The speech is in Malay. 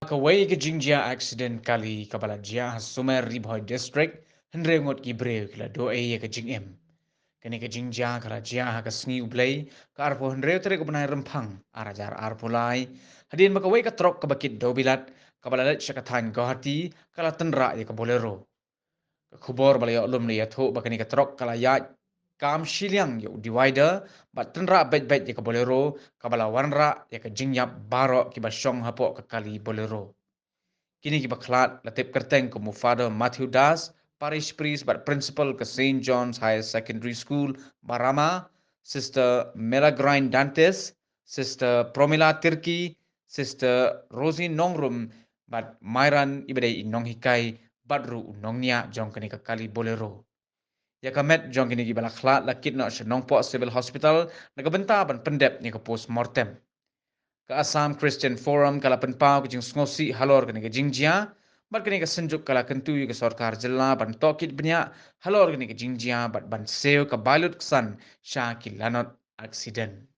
kawai ke jingjia aksident kali kabalajia sumer ribhoi district henre ngot ki breu kila do e ke jingem kini ke jingjia kala jia ha ke sni ublei ka arpo henre tere ko benai rempang arajar arpo lai hadin makawai ka trok ke bakit do bilat kabalalat syakathan gohati kala tenra ye ke bolero khubor balaya ulum ni yatho bakani ka trok kala ya kam shiliang yo divider bat tenra bet ye ke bolero kabala wanra ye ke jingya baro ki basyong hapo ke kali bolero kini kita Khlad latip kerteng ke Fr.Mathew das parish priest but principal ke St. John's Higher Secondary School Barama, Sister Melagrine Dantes, Sister Promila Tirki, Sister Rosie Nongrum but Myran ibadai inong hikai badru unongnya jong kini kali bolero ya kamet jong kini gibala Khlad lakit no shenongpo civil hospital nagabenta ban pendep ni ke post mortem ke Assam Christian Forum kala penpau ke jing ngosi halor ke ke jingjia bat ke senjuk kala kentu ke sarkar jilla ban tokit benya halor ke jingjia bat ban seo ke balut kesan syakil lanot aksident